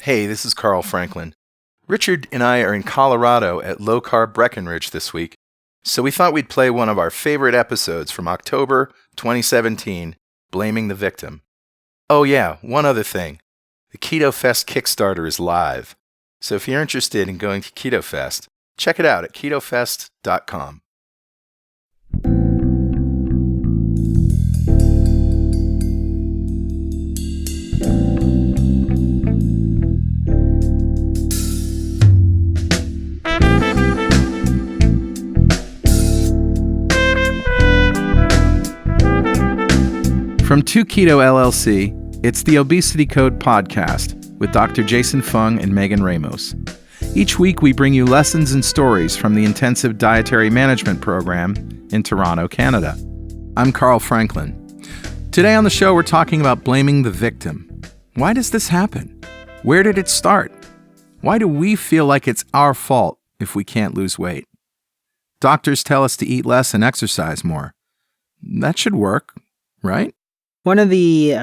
Hey, this is Carl Franklin. Richard and I are in Colorado at Low Carb Breckenridge this week, so we thought we'd play one of our favorite episodes from October 2017, Blaming the Victim. Oh yeah, one other thing. The Keto Fest Kickstarter is live, so if you're interested in going to Keto Fest, check it out at ketofest.com. From 2Keto LLC, it's the Obesity Code podcast with Dr. Jason Fung and Megan Ramos. Each week we bring you lessons and stories from the Intensive Dietary Management Program in Toronto, Canada. I'm Carl Franklin. Today on the show we're talking about blaming the victim. Why does this happen? Where did it start? Why do we feel like it's our fault if we can't lose weight? Doctors tell us to eat less and exercise more. That should work, right? One of the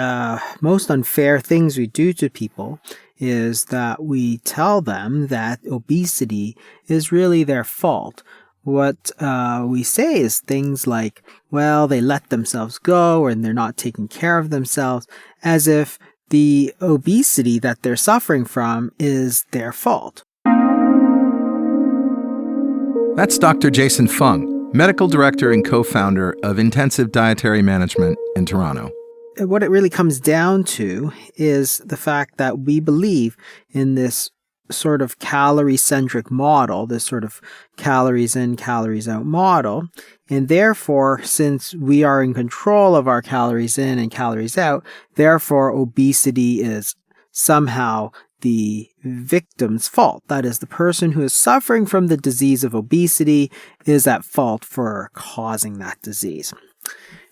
most unfair things we do to people is that we tell them that obesity is really their fault. What we say is things like, well, they let themselves go and they're not taking care of themselves, as if the obesity that they're suffering from is their fault. That's Dr. Jason Fung, medical director and co-founder of Intensive Dietary Management in Toronto. What it really comes down to is the fact that we believe in this sort of calorie-centric model, this sort of calories in, calories out model. And therefore, since we are in control of our calories in and calories out, therefore obesity is somehow the victim's fault. That is, the person who is suffering from the disease of obesity is at fault for causing that disease.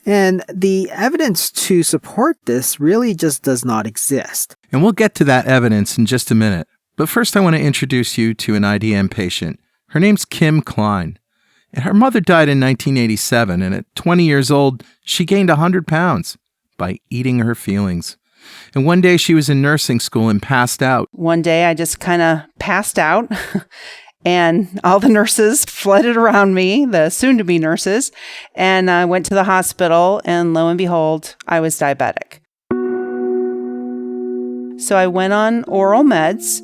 And the evidence to support this really just does not exist. And we'll get to that evidence in just a minute. But first I want to introduce you to an IDM patient. Her name's Kim Klein. And her mother died in 1987, and at 20 years old, she gained 100 pounds by eating her feelings. And one day she was in nursing school and passed out. One day I just kind of passed out. And all the nurses flooded around me, the soon-to-be nurses, and I went to the hospital, and lo and behold, I was diabetic. So I went on oral meds,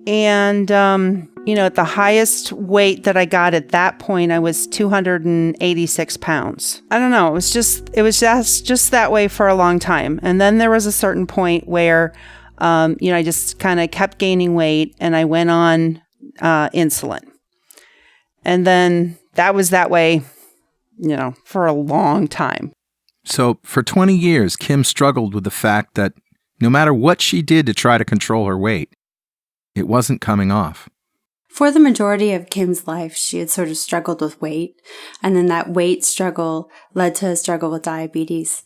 and, at the highest weight that I got at that point, I was 286 pounds. I don't know, it was just that way for a long time. And then there was a certain point where, I just kind of kept gaining weight, and I went on insulin. And then that was that way, for a long time. So for 20 years, Kim struggled with the fact that no matter what she did to try to control her weight, it wasn't coming off. For the majority of Kim's life, she had sort of struggled with weight. And then that weight struggle led to a struggle with diabetes.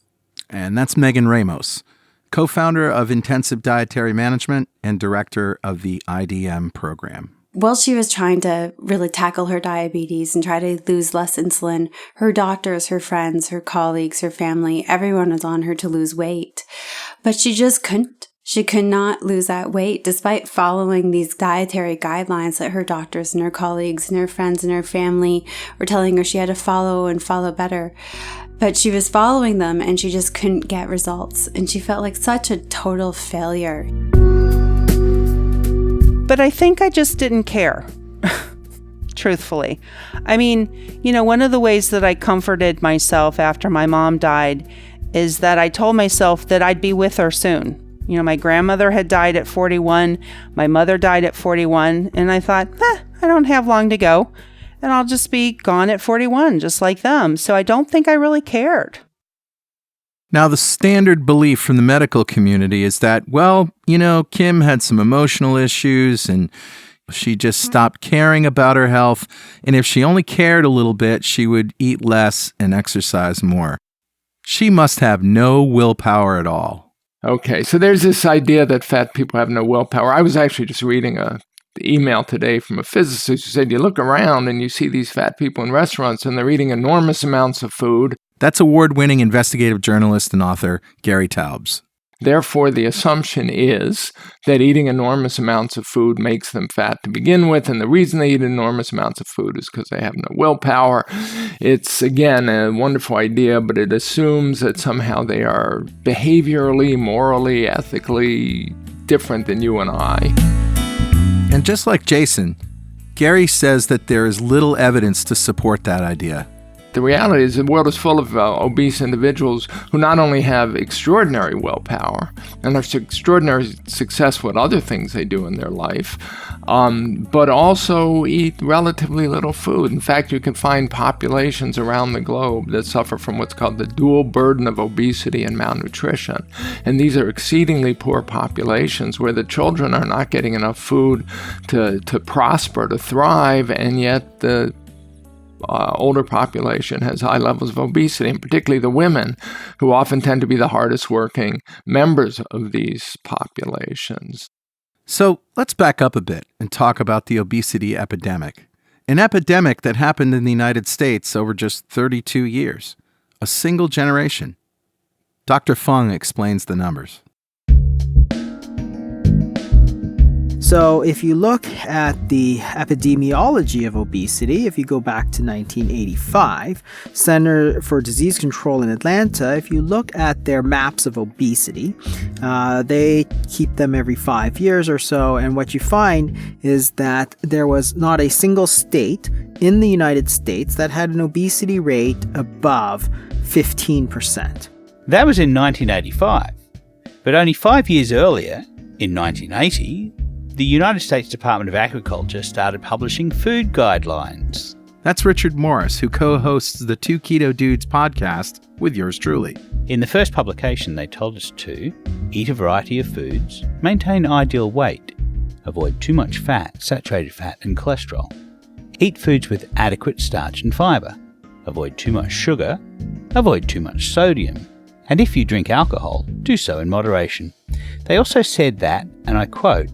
And that's Megan Ramos, co-founder of Intensive Dietary Management and director of the IDM program. While she was trying to really tackle her diabetes and try to lose less insulin, her doctors, her friends, her colleagues, her family, everyone was on her to lose weight. But she just couldn't. She could not lose that weight despite following these dietary guidelines that her doctors and her colleagues and her friends and her family were telling her she had to follow and follow better. But she was following them and she just couldn't get results. And she felt like such a total failure. But I think I just didn't care, truthfully. I mean, one of the ways that I comforted myself after my mom died is that I told myself that I'd be with her soon. My grandmother had died at 41, my mother died at 41, and I thought, I don't have long to go, and I'll just be gone at 41, just like them. So I don't think I really cared. Now, the standard belief from the medical community is that, Kim had some emotional issues and she just stopped caring about her health. And if she only cared a little bit, she would eat less and exercise more. She must have no willpower at all. Okay, so there's this idea that fat people have no willpower. I was actually just reading an email today from a physicist who said you look around and you see these fat people in restaurants and they're eating enormous amounts of food. That's award-winning investigative journalist and author Gary Taubes. Therefore, the assumption is that eating enormous amounts of food makes them fat to begin with, and the reason they eat enormous amounts of food is because they have no willpower. It's, again, a wonderful idea, but it assumes that somehow they are behaviorally, morally, ethically different than you and I. And just like Jason, Gary says that there is little evidence to support that idea. The reality is the world is full of obese individuals who not only have extraordinary willpower and are extraordinarily successful at other things they do in their life, but also eat relatively little food. In fact, you can find populations around the globe that suffer from what's called the dual burden of obesity and malnutrition. And these are exceedingly poor populations where the children are not getting enough food to prosper, to thrive, and yet the older population has high levels of obesity, and particularly the women, who often tend to be the hardest working members of these populations. So let's back up a bit and talk about the obesity epidemic. An epidemic that happened in the United States over just 32 years, a single generation. Dr. Fung explains the numbers. So if you look at the epidemiology of obesity, if you go back to 1985, Center for Disease Control in Atlanta, if you look at their maps of obesity, they keep them every 5 years or so, and what you find is that there was not a single state in the United States that had an obesity rate above 15%. That was in 1985. But only 5 years earlier, in 1980, the United States Department of Agriculture started publishing food guidelines. That's Richard Morris, who co-hosts the Two Keto Dudes podcast with yours truly. In the first publication, they told us to eat a variety of foods, maintain ideal weight, avoid too much fat, saturated fat, and cholesterol, eat foods with adequate starch and fibre, avoid too much sugar, avoid too much sodium, and if you drink alcohol, do so in moderation. They also said that, and I quote,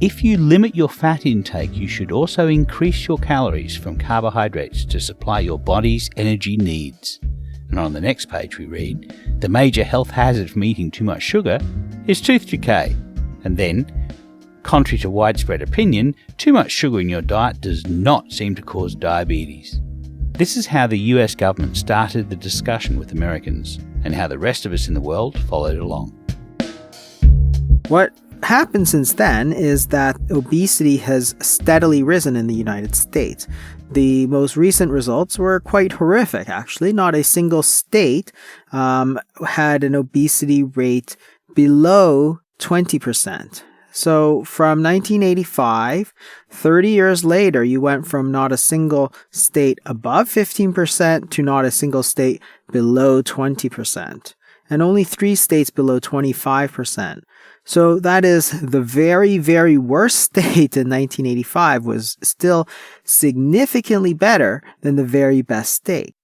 "If you limit your fat intake, you should also increase your calories from carbohydrates to supply your body's energy needs." And on the next page we read, "The major health hazard from eating too much sugar is tooth decay." And then, contrary to widespread opinion, too much sugar in your diet does not seem to cause diabetes. This is how the US government started the discussion with Americans, and how the rest of us in the world followed along. What happened since then is that obesity has steadily risen in the United States. The most recent results were quite horrific, actually. Not a single state had an obesity rate below 20%. So from 1985, 30 years later, you went from not a single state above 15% to not a single state below 20%, and only 3 states below 25%. So that is the very, very worst state in 1985 was still significantly better than the very best state.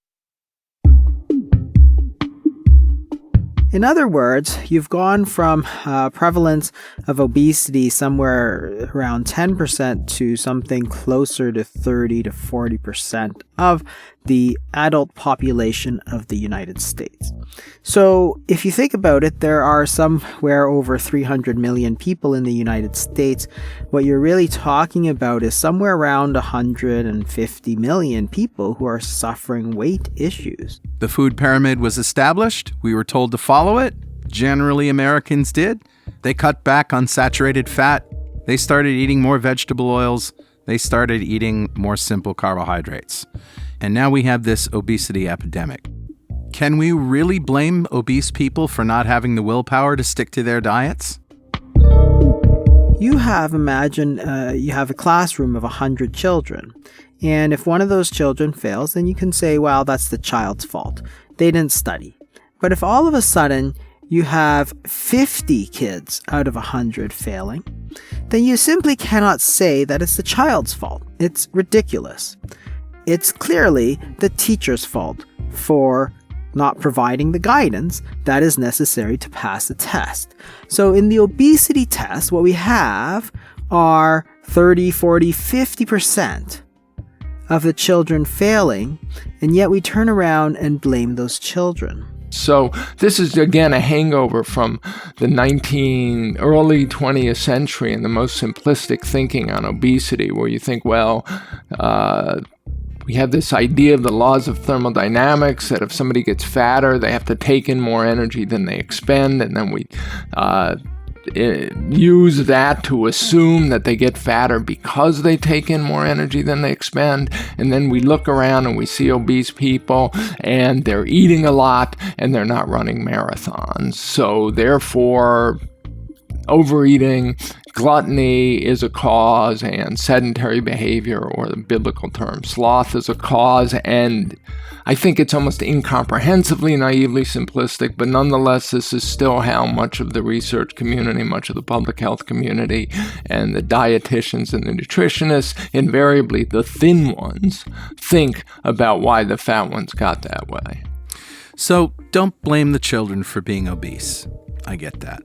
In other words, you've gone from prevalence of obesity somewhere around 10% to something closer to 30 to 40% of the adult population of the United States. So if you think about it, there are somewhere over 300 million people in the United States. What you're really talking about is somewhere around 150 million people who are suffering weight issues. The food pyramid was established. We were told to follow it. Generally, Americans did. They cut back on saturated fat. They started eating more vegetable oils. They started eating more simple carbohydrates. And now we have this obesity epidemic. Can we really blame obese people for not having the willpower to stick to their diets? You have a classroom of 100 children. And if one of those children fails, then you can say, well, that's the child's fault. They didn't study. But if all of a sudden you have 50 kids out of 100 failing, then you simply cannot say that it's the child's fault. It's ridiculous. It's clearly the teacher's fault for not providing the guidance that is necessary to pass the test. So in the obesity test, what we have are 30, 40, 50% of the children failing, and yet we turn around and blame those children. So this is, again, a hangover from the early 20th century and the most simplistic thinking on obesity, where you think, well, we have this idea of the laws of thermodynamics that if somebody gets fatter, they have to take in more energy than they expend, and then we use that to assume that they get fatter because they take in more energy than they expend. And then we look around and we see obese people and they're eating a lot and they're not running marathons. So therefore, overeating, gluttony is a cause, and sedentary behavior, or the biblical term sloth, is a cause. And I think it's almost incomprehensibly naively simplistic, but nonetheless, this is still how much of the research community, much of the public health community, and the dietitians and the nutritionists, invariably the thin ones, think about why the fat ones got that way. So don't blame the children for being obese. I get that.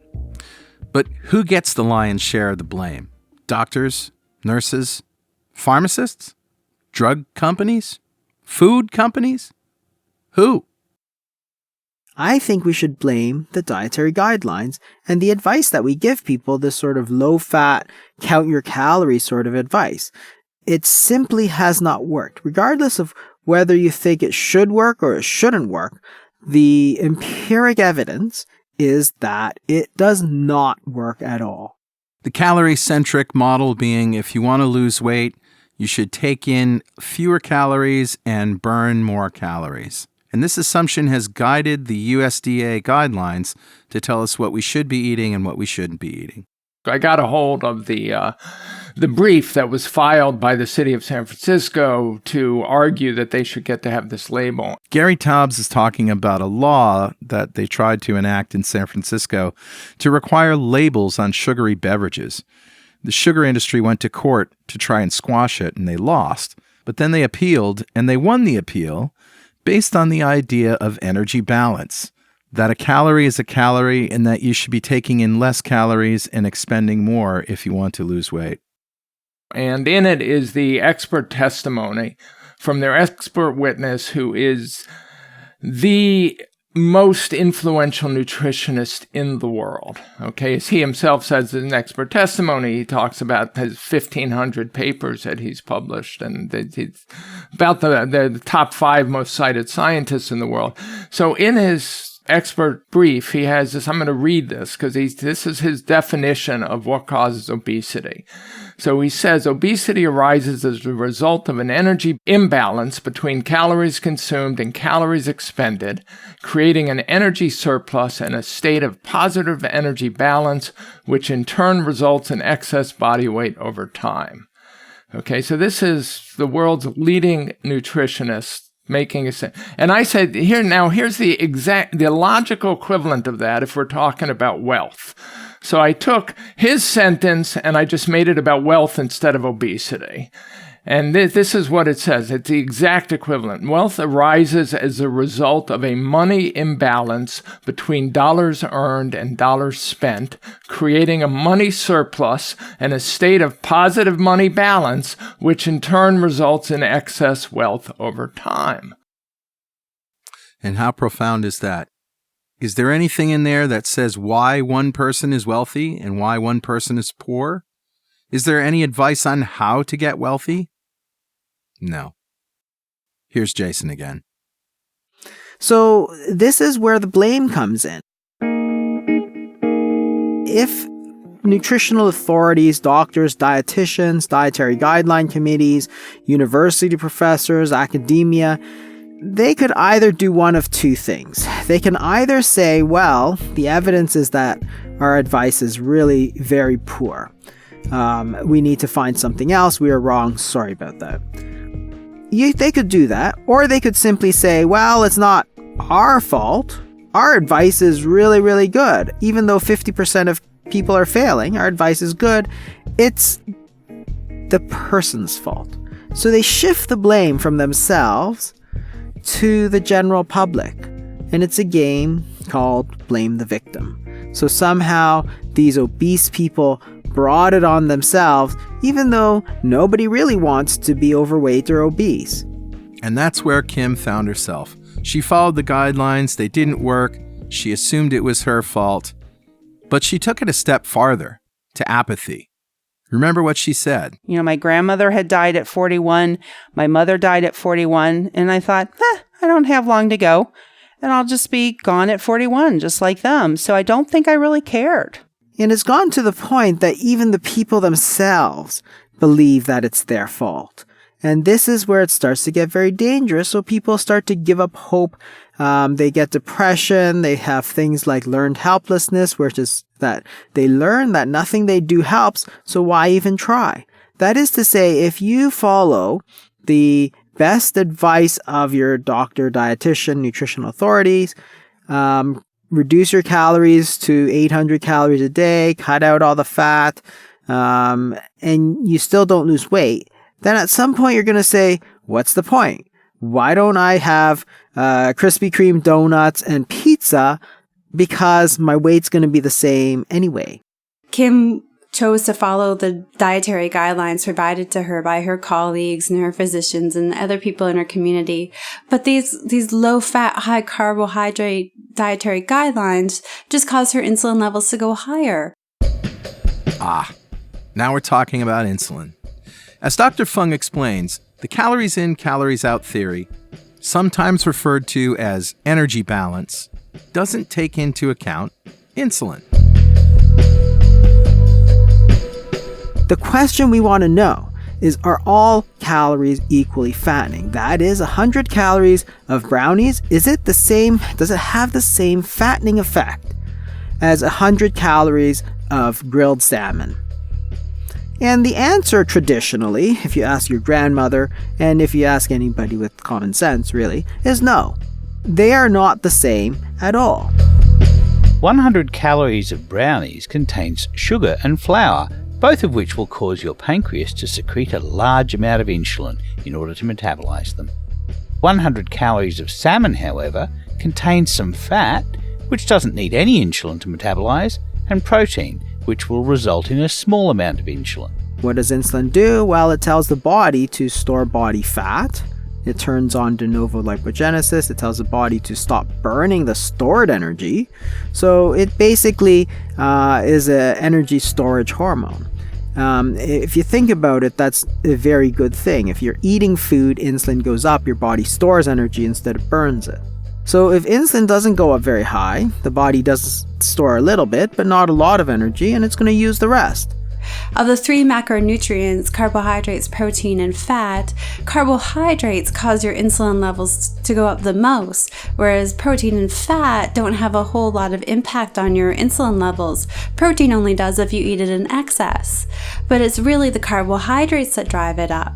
But who gets the lion's share of the blame? Doctors? Nurses? Pharmacists? Drug companies? Food companies? Who? I think we should blame the dietary guidelines and the advice that we give people, this sort of low-fat, count your calories sort of advice. It simply has not worked. Regardless of whether you think it should work or it shouldn't work, the empiric evidence is that it does not work at all. The calorie-centric model being, if you want to lose weight, you should take in fewer calories and burn more calories. And this assumption has guided the USDA guidelines to tell us what we should be eating and what we shouldn't be eating. I got a hold of the brief that was filed by the city of San Francisco to argue that they should get to have this label. Gary Taubes is talking about a law that they tried to enact in San Francisco to require labels on sugary beverages. The sugar industry went to court to try and squash it, and they lost. But then they appealed, and they won the appeal based on the idea of energy balance. That a calorie is a calorie and that you should be taking in less calories and expending more if you want to lose weight. And in it is the expert testimony from their expert witness, who is the most influential nutritionist in the world. Okay, as he himself says in expert testimony, he talks about his 1,500 papers that he's published, and he's about the top 5 most cited scientists in the world. So in his expert brief, he has this. I'm going to read this because this is his definition of what causes obesity. So he says, obesity arises as a result of an energy imbalance between calories consumed and calories expended, creating an energy surplus and a state of positive energy balance, which in turn results in excess body weight over time. Okay, so this is the world's leading nutritionist making a sense. And I said, here's the logical equivalent of that if we're talking about wealth. So I took his sentence and I just made it about wealth instead of obesity. And this is what it says. It's the exact equivalent. Wealth arises as a result of a money imbalance between dollars earned and dollars spent, creating a money surplus and a state of positive money balance, which in turn results in excess wealth over time. And how profound is that? Is there anything in there that says why one person is wealthy and why one person is poor? Is there any advice on how to get wealthy? No. Here's Jason again. So this is where the blame comes in. If nutritional authorities, doctors, dietitians, dietary guideline committees, university professors, academia, they could either do one of two things. They can either say, well, the evidence is that our advice is really very poor. We need to find something else. We are wrong. Sorry about that. They could do that. Or they could simply say, well, it's not our fault. Our advice is really, really good. Even though 50% of people are failing, our advice is good. It's the person's fault. So they shift the blame from themselves to the general public. And it's a game called Blame the Victim. So somehow these obese people brought it on themselves, even though nobody really wants to be overweight or obese. And that's where Kim found herself, She followed the guidelines, they didn't work, she assumed it was her fault. But she took it a step farther, to apathy. Remember what she said. My grandmother had died at 41, my mother died at 41, and I thought, I don't have long to go, and I'll just be gone at 41, just like them. So I don't think I really cared. And it's gone to the point that even the people themselves believe that it's their fault. And this is where it starts to get very dangerous. So people start to give up hope. They get depression. They have things like learned helplessness, which is that they learn that nothing they do helps. So why even try? That is to say, if you follow the best advice of your doctor, dietitian, nutritional authorities, reduce your calories to 800 calories a day, cut out all the fat, and you still don't lose weight, then at some point you're going to say, what's the point? Why don't I have Krispy Kreme donuts and pizza? Because my weight's going to be the same anyway. Kim chose to follow the dietary guidelines provided to her by her colleagues and her physicians and other people in her community. But these low-fat, high-carbohydrate dietary guidelines just caused her insulin levels to go higher. Now we're talking about insulin. As Dr. Fung explains, the calories in, calories out theory, sometimes referred to as energy balance, doesn't take into account insulin. The question we want to know is, are all calories equally fattening? That is, 100 calories of brownies, is it the same? Does it have the same fattening effect as 100 calories of grilled salmon? And the answer traditionally, if you ask your grandmother, and if you ask anybody with common sense really, is no. They are not the same at all. 100 calories of brownies contains sugar and flour, both of which will cause your pancreas to secrete a large amount of insulin in order to metabolize them. 100 calories of salmon, however, contains some fat, which doesn't need any insulin to metabolize, and protein, which will result in a small amount of insulin. What does insulin do? Well, it tells the body to store body fat. It turns on de novo lipogenesis. It tells the body to stop burning the stored energy. So it basically is an energy storage hormone. If you think about it, that's a very good thing. If you're eating food, insulin goes up, your body stores energy instead of burns it. So if insulin doesn't go up very high, the body does store a little bit, but not a lot of energy, and it's going to use the rest. Of the three macronutrients, carbohydrates, protein, and fat, carbohydrates cause your insulin levels to go up the most, whereas protein and fat don't have a whole lot of impact on your insulin levels. Protein only does if you eat it in excess, but it's really the carbohydrates that drive it up.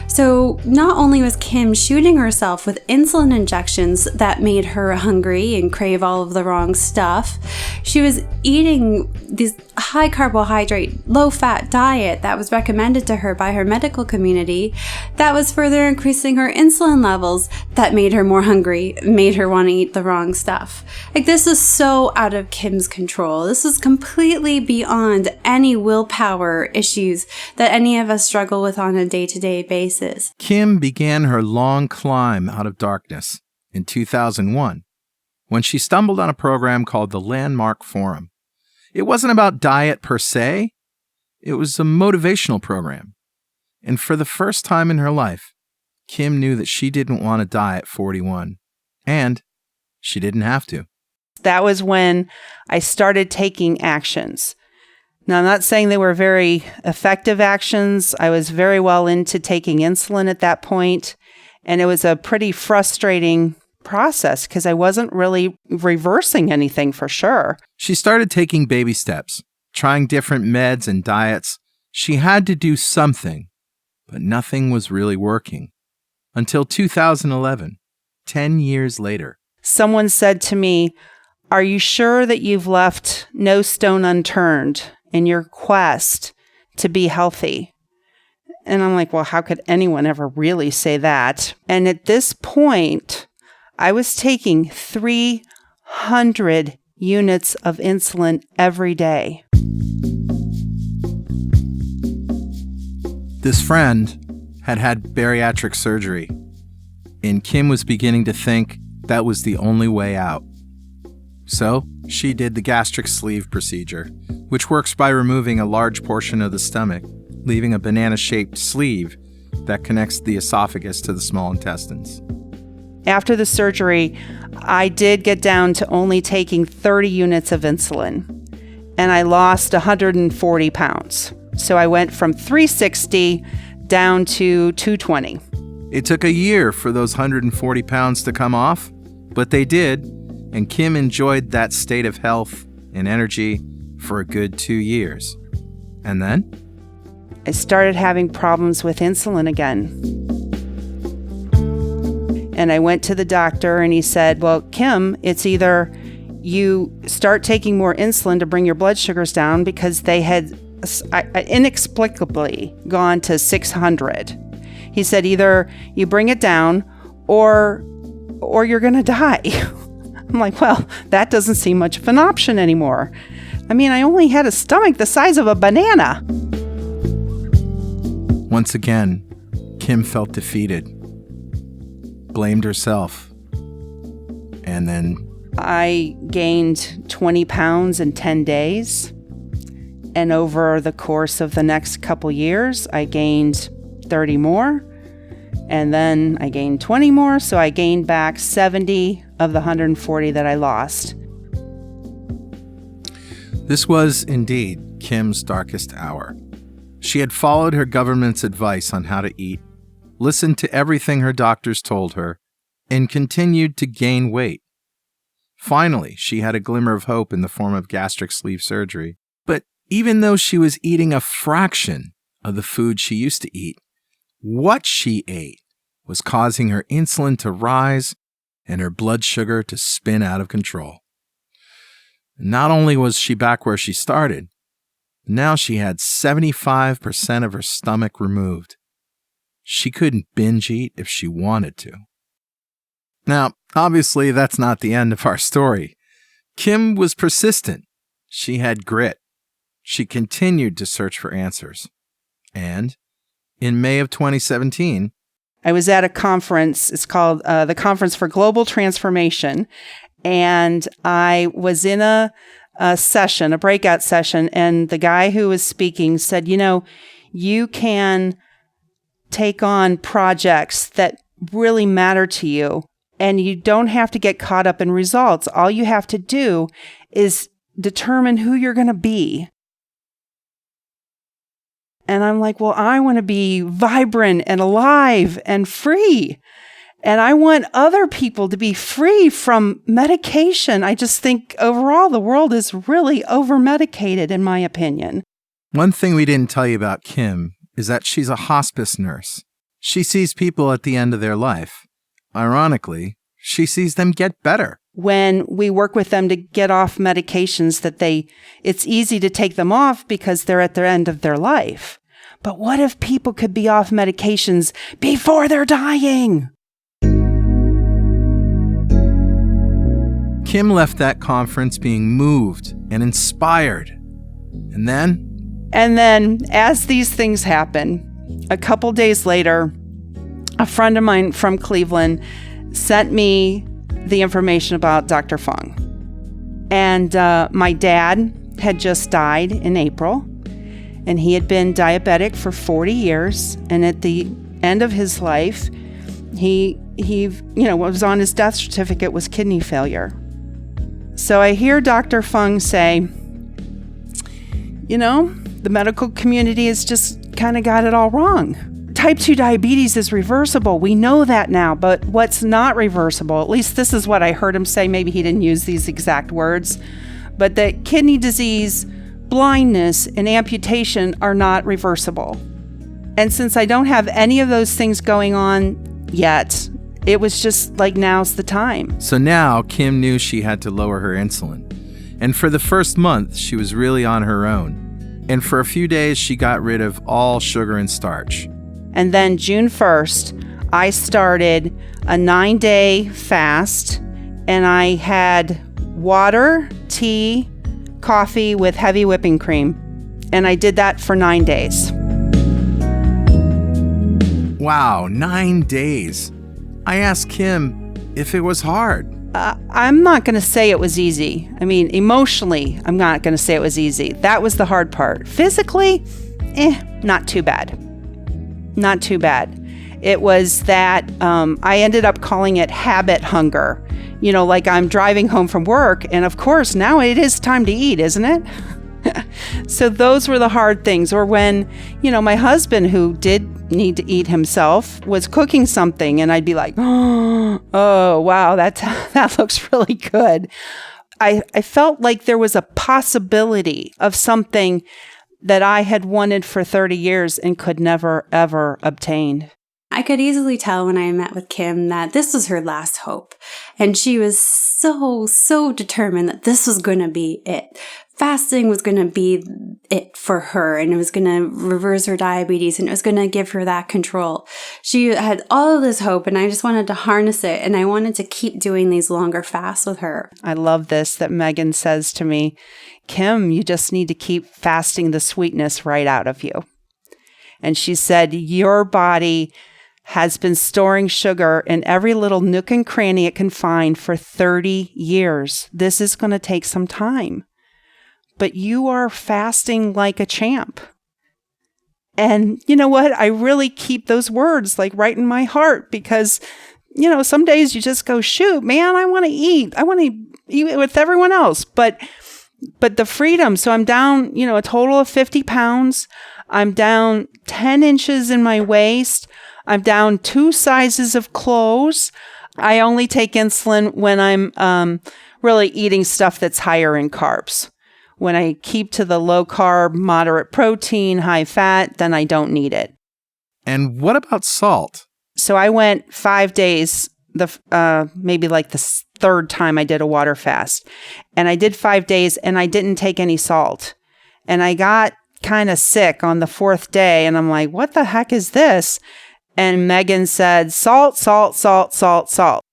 So not only was Kim shooting herself with insulin injections that made her hungry and crave all of the wrong stuff, she was eating this high carbohydrate, low fat diet that was recommended to her by her medical community that was further increasing her insulin levels that made her more hungry, made her want to eat the wrong stuff. Like, this is so out of Kim's control. This is completely beyond any willpower issues that any of us struggle with on a day-to-day basis. Kim began her long climb out of darkness in 2001 when she stumbled on a program called the Landmark Forum. It wasn't about diet per se. It was a motivational program. And for the first time in her life, Kim knew that she didn't want to die at 41. And she didn't have to. That was when I started taking actions. Now, I'm not saying they were very effective actions. I was very well into taking insulin at that point, and it was a pretty frustrating process because I wasn't really reversing anything for sure. She started taking baby steps, trying different meds and diets. She had to do something, but nothing was really working. Until 2011, 10 years later. Someone said to me, "Are you sure that you've left no stone unturned in your quest to be healthy?" And I'm like, well, how could anyone ever really say that? And at this point, I was taking 300 units of insulin every day. This friend had had bariatric surgery, and Kim was beginning to think That was the only way out. So, she did the gastric sleeve procedure, which works by removing a large portion of the stomach, leaving a banana-shaped sleeve that connects the esophagus to the small intestines. After the surgery, I did get down to only taking 30 units of insulin, and I lost 140 pounds. So I went from 360 down to 220. It took a year for those 140 pounds to come off, but they did, and Kim enjoyed that state of health and energy for a good 2 years. And then? I started having problems with insulin again. And I went to the doctor and he said, well, Kim, it's either you start taking more insulin to bring your blood sugars down, because they had inexplicably gone to 600. He said, either you bring it down or you're going to die. I'm like, well, that doesn't seem much of an option anymore. I mean, I only had a stomach the size of a banana. Once again, Kim felt defeated, blamed herself, and then I gained 20 pounds in 10 days. And over the course of the next couple years, I gained 30 more. And then I gained 20 more. So I gained back 70 of the 140 that I lost. This was indeed Kim's darkest hour. She had followed her government's advice on how to eat, listened to everything her doctors told her, and continued to gain weight. Finally, she had a glimmer of hope in the form of gastric sleeve surgery. But even though she was eating a fraction of the food she used to eat, what she ate was causing her insulin to rise and her blood sugar to spin out of control. Not only was she back where she started, now she had 75% of her stomach removed. She couldn't binge eat if she wanted to. Now, obviously, that's not the end of our story. Kim was persistent. She had grit. She continued to search for answers. And in May of 2017, I was at a conference. It's called the Conference for Global Transformation. And I was in a session, a breakout session, and the guy who was speaking said, you can take on projects that really matter to you, and you don't have to get caught up in results. All you have to do is determine who you're going to be. And I'm like, well, I want to be vibrant and alive and free. And I want other people to be free from medication. I just think overall the world is really over-medicated, in my opinion. One thing we didn't tell you about Kim is that she's a hospice nurse. She sees people at the end of their life. Ironically, she sees them get better. When we work with them to get off medications it's easy to take them off because they're at the end of their life. But what if people could be off medications before they're dying? Kim left that conference being moved and inspired. And then, as these things happen, a couple days later, a friend of mine from Cleveland sent me the information about Dr. Fung. And my dad had just died in April, and he had been diabetic for 40 years. And at the end of his life, he what was on his death certificate was kidney failure. So I hear Dr. Fung say, the medical community has just kind of got it all wrong. Type 2 diabetes is reversible. We know that now, but what's not reversible, at least this is what I heard him say, maybe he didn't use these exact words, but that kidney disease, blindness, and amputation are not reversible. And since I don't have any of those things going on yet, it was just like, now's the time. So now Kim knew she had to lower her insulin. And for the first month, she was really on her own. And for a few days, she got rid of all sugar and starch. And then June 1st, I started a 9-day fast, and I had water, tea, coffee with heavy whipping cream. And I did that for 9 days. Wow, 9 days. I asked Kim, if it was hard? I'm not going to say it was easy. I mean, emotionally, I'm not going to say it was easy. That was the hard part. Physically, not too bad. Not too bad. It was that I ended up calling it habit hunger. You know, like I'm driving home from work, and of course, now it is time to eat, isn't it? So those were the hard things. Or when, you know, my husband, who did need to eat himself, was cooking something, and I'd be like, oh, wow, that looks really good. I felt like there was a possibility of something that I had wanted for 30 years and could never, ever obtain. I could easily tell when I met with Kim that this was her last hope. And she was so determined that this was going to be it. Fasting was going to be it for her, and it was going to reverse her diabetes, and it was going to give her that control. She had all of this hope, and I just wanted to harness it, and I wanted to keep doing these longer fasts with her. I love this, that Megan says to me, Kim, you just need to keep fasting the sweetness right out of you. And she said, your body has been storing sugar in every little nook and cranny it can find for 30 years. This is going to take some time. But you are fasting like a champ. And you know what? I really keep those words like right in my heart, because, you know, some days you just go, shoot, man, I want to eat. I want to eat with everyone else. But the freedom. So I'm down, you know, a total of 50 pounds. I'm down 10 inches in my waist. I'm down 2 sizes of clothes. I only take insulin when I'm really eating stuff that's higher in carbs. When I keep to the low carb, moderate protein, high fat, then I don't need it. And what about salt? So I went 5 days, maybe like the third time I did a water fast. And I did 5 days and I didn't take any salt. And I got kind of sick on the 4th day. And I'm like, what the heck is this? And Megan said, salt, salt, salt, salt, salt.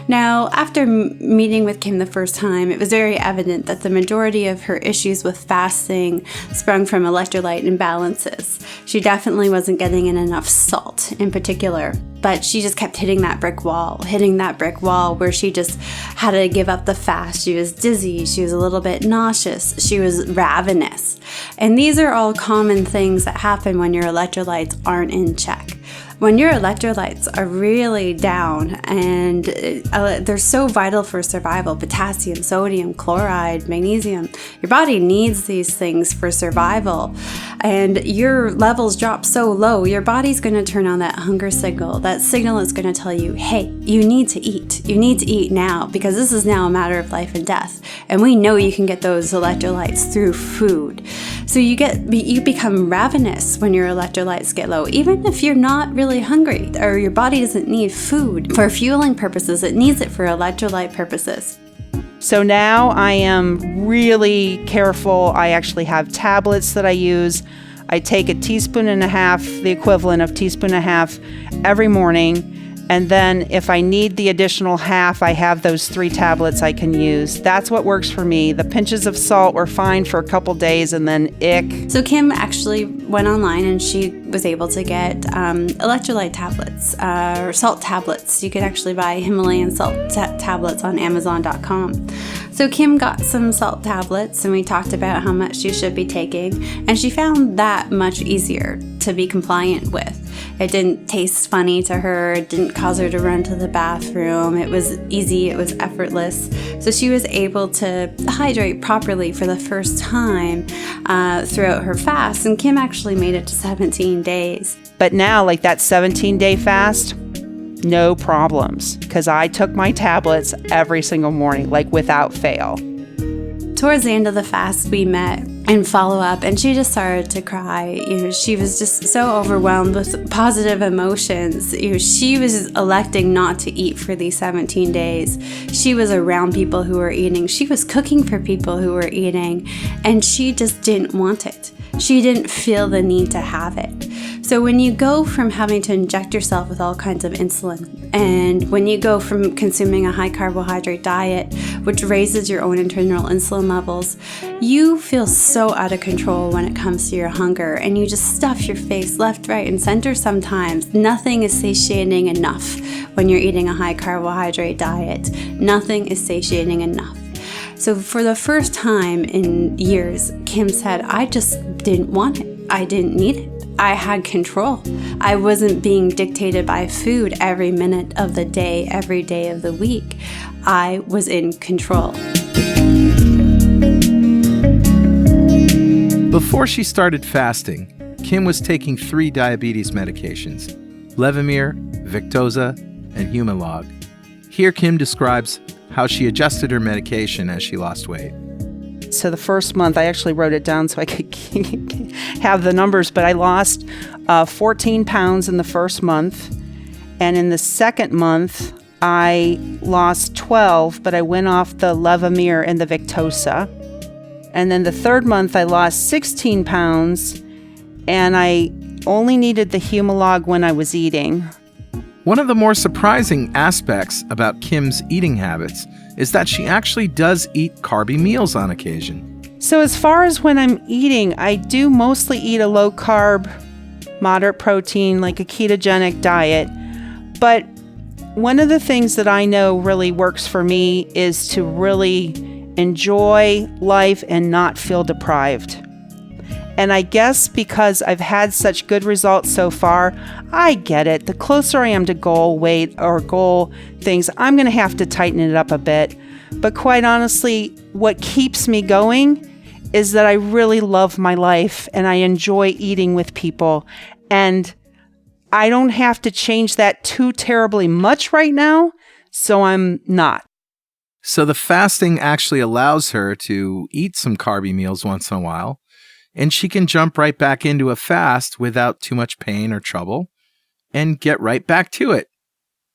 Now, after meeting with Kim the first time, it was very evident that the majority of her issues with fasting sprung from electrolyte imbalances. She definitely wasn't getting in enough salt in particular, but she just kept hitting that brick wall where she just had to give up the fast. She was dizzy, she was a little bit nauseous, she was ravenous. And these are all common things that happen when your electrolytes aren't in check. When your electrolytes are really down, and they're so vital for survival, potassium, sodium, chloride, magnesium, your body needs these things for survival, and your levels drop so low, your body's going to turn on that hunger signal. That signal is going to tell you, hey, you need to eat. You need to eat now, because this is now a matter of life and death. And we know you can get those electrolytes through food. So you become ravenous when your electrolytes get low, even if you're not really hungry, or your body doesn't need food for fueling purposes. It needs it for electrolyte purposes. So now I am really careful. I actually have tablets that I use. I take a teaspoon and a half, the equivalent of teaspoon and a half every morning. And then if I need the additional half, I have those 3 tablets I can use. That's what works for me. The pinches of salt were fine for a couple days, and then ick. So Kim actually went online and she was able to get electrolyte tablets or salt tablets. You could actually buy Himalayan salt tablets on Amazon.com. So Kim got some salt tablets, and we talked about how much she should be taking, and she found that much easier to be compliant with. It didn't taste funny to her. It didn't cause her to run to the bathroom. It was easy. It was effortless. So she was able to hydrate properly for the first time throughout her fast. And Kim actually made it to 17 days. But now, like that 17-day fast, no problems, because I took my tablets every single morning, like without fail. Towards the end of the fast, we met and follow up, and she just started to cry. She was just so overwhelmed with positive emotions. She was electing not to eat for these 17 days. She was around people who were eating. She was cooking for people who were eating, and she just didn't want it. She didn't feel the need to have it. So when you go from having to inject yourself with all kinds of insulin, and when you go from consuming a high carbohydrate diet, which raises your own internal insulin levels, you feel so out of control when it comes to your hunger, and you just stuff your face left, right, and center sometimes. Nothing is satiating enough when you're eating a high carbohydrate diet. Nothing is satiating enough. So for the first time in years, Kim said, I just didn't want it. I didn't need it. I had control. I wasn't being dictated by food every minute of the day, every day of the week. I was in control. Before she started fasting, Kim was taking 3 diabetes medications: Levemir, Victoza, and Humalog. Here Kim describes how she adjusted her medication as she lost weight. So the first month, I actually wrote it down so I could have the numbers, but I lost 14 pounds in the first month. And in the second month, I lost 12, but I went off the Levemir and the Victoza. And then the third month, I lost 16 pounds, and I only needed the Humalog when I was eating. One of the more surprising aspects about Kim's eating habits is that she actually does eat carby meals on occasion. So as far as when I'm eating, I do mostly eat a low-carb, moderate protein, like a ketogenic diet. But one of the things that I know really works for me is to really enjoy life and not feel deprived. And I guess because I've had such good results so far, I get it. The closer I am to goal weight or goal things, I'm going to have to tighten it up a bit. But quite honestly, what keeps me going is that I really love my life and I enjoy eating with people. And I don't have to change that too terribly much right now, so I'm not. So the fasting actually allows her to eat some carby meals once in a while, and she can jump right back into a fast without too much pain or trouble and get right back to it.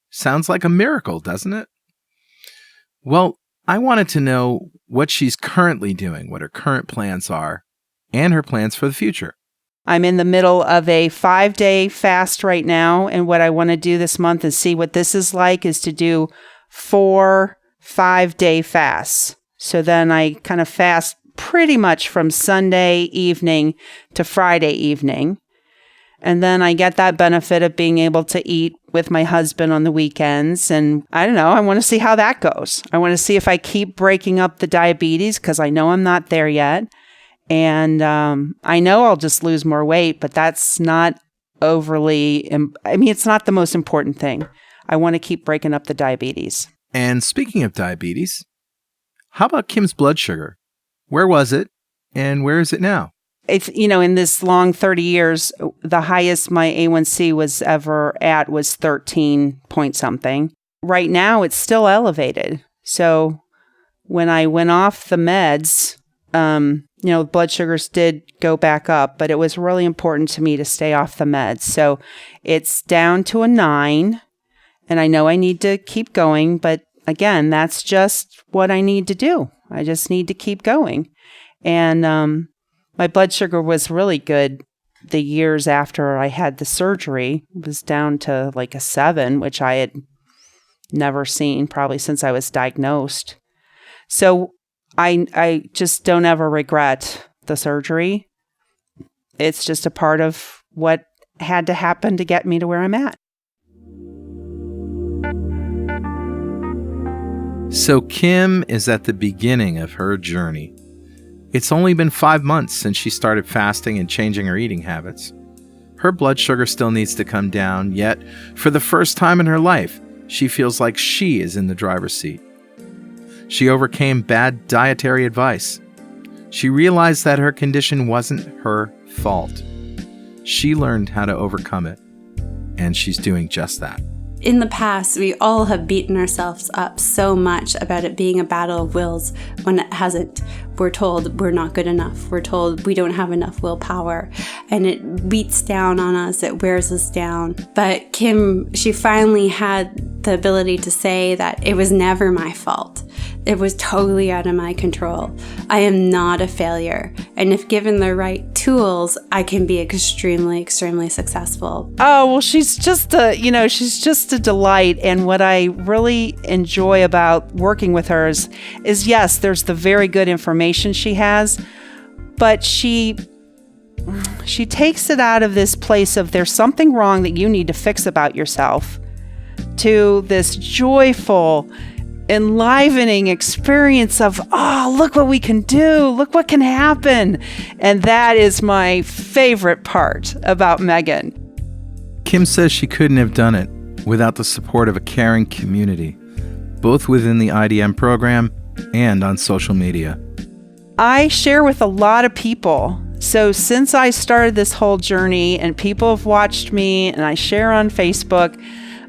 Sounds like a miracle, doesn't it? Well, I wanted to know what she's currently doing, what her current plans are, and her plans for the future. I'm in the middle of a 5-day fast right now, and what I want to do this month and see what this is like is to do 4 5-day fasts. So then I kind of fast pretty much from Sunday evening to Friday evening. And then I get that benefit of being able to eat with my husband on the weekends. And I don't know, I want to see how that goes. I want to see if I keep breaking up the diabetes because I know I'm not there yet. And I know I'll just lose more weight, but that's not it's not the most important thing. I want to keep breaking up the diabetes. And speaking of diabetes, how about Kim's blood sugar? Where was it and where is it now? It's, in this long 30 years, the highest my A1C was ever at was 13 point something. Right now, it's still elevated. So when I went off the meds, blood sugars did go back up, but it was really important to me to stay off the meds. So it's down to a 9, and I know I need to keep going, but again, that's just what I need to do. I just need to keep going. And my blood sugar was really good the years after I had the surgery. It was down to like a 7, which I had never seen probably since I was diagnosed. So I just don't ever regret the surgery. It's just a part of what had to happen to get me to where I'm at. So Kim is at the beginning of her journey. It's only been 5 months since she started fasting and changing her eating habits. Her blood sugar still needs to come down, yet for the first time in her life, she feels like she is in the driver's seat. She overcame bad dietary advice. She realized that her condition wasn't her fault. She learned how to overcome it, and she's doing just that. In the past, we all have beaten ourselves up so much about it being a battle of wills when it hasn't. We're told we're not good enough. We're told we don't have enough willpower. And it beats down on us. It wears us down. But Kim, she finally had the ability to say that it was never my fault, It was totally out of my control. I am not a failure. And if given the right tools, I can be extremely, extremely successful. Oh, well, she's just a delight. And what I really enjoy about working with her is yes, there's the very good information she has, but she takes it out of this place of there's something wrong that you need to fix about yourself to this joyful, enlivening experience of, oh, look what we can do. Look what can happen. And that is my favorite part about Megan. Kim says she couldn't have done it without the support of a caring community, both within the IDM program and on social media. I share with a lot of people. So since I started this whole journey and people have watched me and I share on Facebook,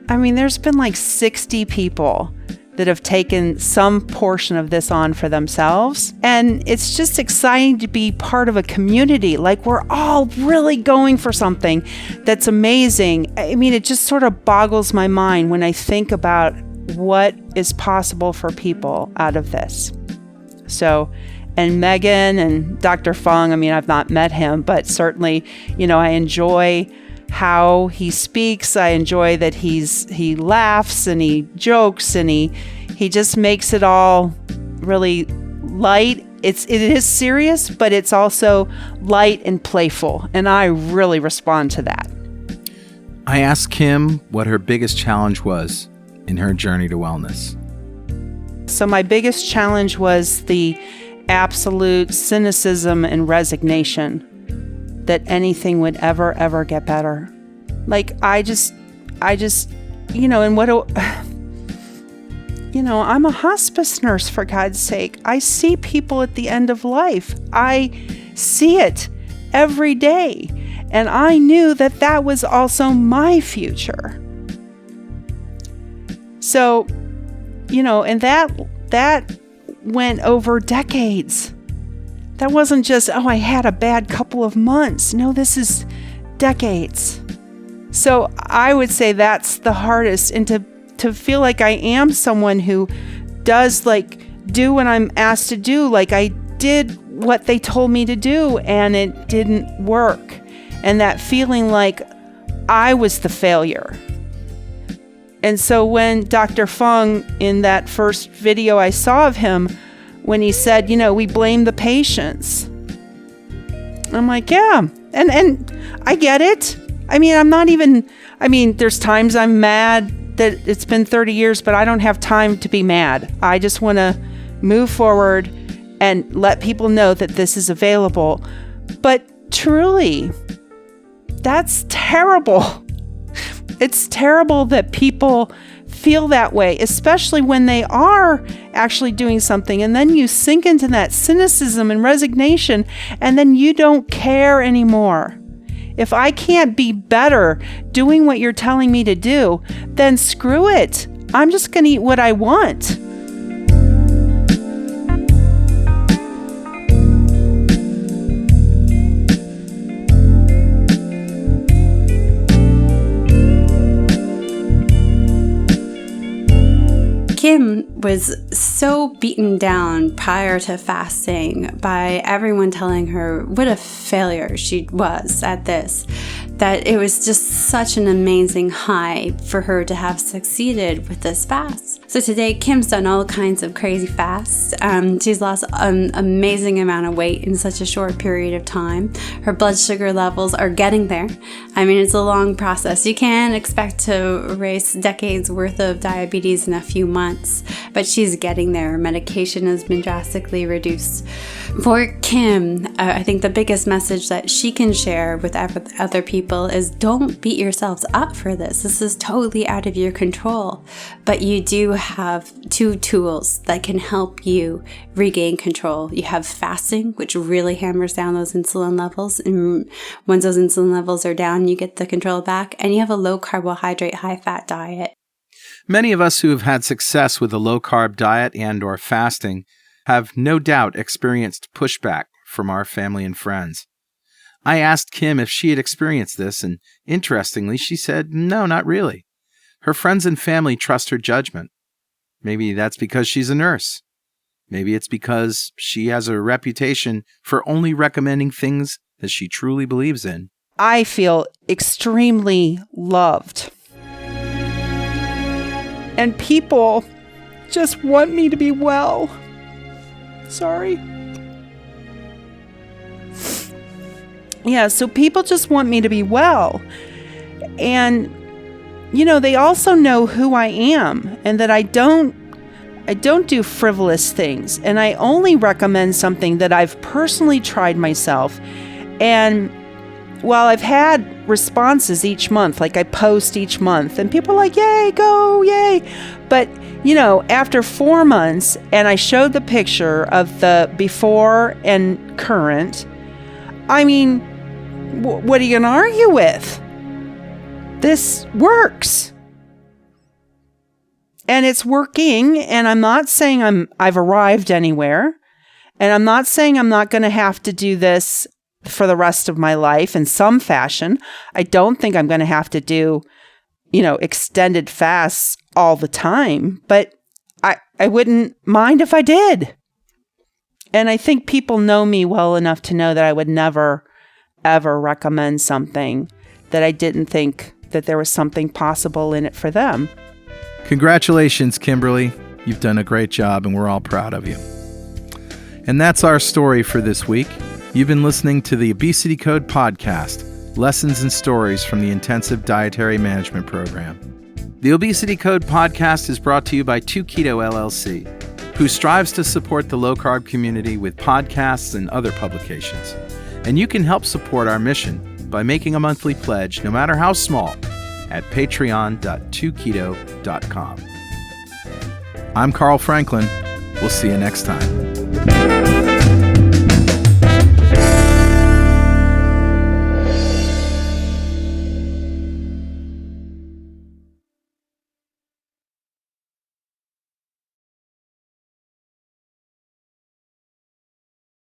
I mean, there's been like 60 people that have taken some portion of this on for themselves. And it's just exciting to be part of a community. Like, we're all really going for something that's amazing. I mean, it just sort of boggles my mind when I think about what is possible for people out of this. So, and Megan and Dr. Fung, I mean, I've not met him, but certainly, I enjoy how he speaks. I enjoy that he laughs and he jokes and he just makes it all really light. It is serious, but it's also light and playful, and I really respond to that. I asked Kim what her biggest challenge was in her journey to wellness. So my biggest challenge was the absolute cynicism and resignation that anything would ever get better. Like, I just, and I'm a hospice nurse, for God's sake. I see people at the end of life. I see it every day. And I knew that was also my future. So, and that went over decades. That wasn't just, I had a bad couple of months. No, this is decades. So I would say that's the hardest. And to feel like I am someone who does do what I'm asked to do. Like, I did what they told me to do and it didn't work. And that feeling like I was the failure. And so when Dr. Fung, in that first video I saw of him, when he said, we blame the patients, I'm like, yeah. And I get it. I mean, there's times I'm mad that it's been 30 years, but I don't have time to be mad. I just want to move forward and let people know that this is available. But truly, that's terrible. It's terrible that people feel that way, especially when they are actually doing something. And then you sink into that cynicism and resignation, and then you don't care anymore. If I can't be better doing what you're telling me to do, then screw it. I'm just going to eat what I want. Kim was so beaten down prior to fasting by everyone telling her what a failure she was at this, that it was just such an amazing high for her to have succeeded with this fast. So today, Kim's done all kinds of crazy fasts. She's lost an amazing amount of weight in such a short period of time. Her blood sugar levels are getting there. I mean, it's a long process. You can't expect to erase decades worth of diabetes in a few months, but she's getting there. Her medication has been drastically reduced. For Kim, I think the biggest message that she can share with other people is don't beat yourselves up for this. This is totally out of your control, but you do have two tools that can help you regain control. You have fasting, which really hammers down those insulin levels, and once those insulin levels are down, you get the control back, and you have a low carbohydrate, high fat diet. Many of us who have had success with a low-carb diet and/or fasting have no doubt experienced pushback from our family and friends. I asked Kim if she had experienced this, and interestingly, she said, no, not really. Her friends and family trust her judgment. Maybe that's because she's a nurse. Maybe it's because she has a reputation for only recommending things that she truly believes in. I feel extremely loved. And people just want me to be well. Sorry. Yeah, so people just want me to be well. And, they also know who I am and that I don't do frivolous things. And I only recommend something that I've personally tried myself. And while I've had responses each month, like I post each month, and people are like, yay, go, yay. But, after 4 months, and I showed the picture of the before and current, I mean, what are you going to argue with? This works. And it's working, and I'm not saying I've arrived anywhere, and I'm not saying I'm not going to have to do this for the rest of my life in some fashion. I don't think I'm going to have to do, extended fasts all the time, but I wouldn't mind if I did. And I think people know me well enough to know that I would never, ever recommend something that I didn't think that there was something possible in it for them. Congratulations, Kimberly. You've done a great job, and we're all proud of you. And that's our story for this week. You've been listening to the Obesity Code podcast, lessons and stories from the Intensive Dietary Management Program. The Obesity Code podcast is brought to you by 2Keto LLC, who strives to support the low-carb community with podcasts and other publications. And you can help support our mission by making a monthly pledge, no matter how small, at patreon.2keto.com. I'm Carl Franklin. We'll see you next time.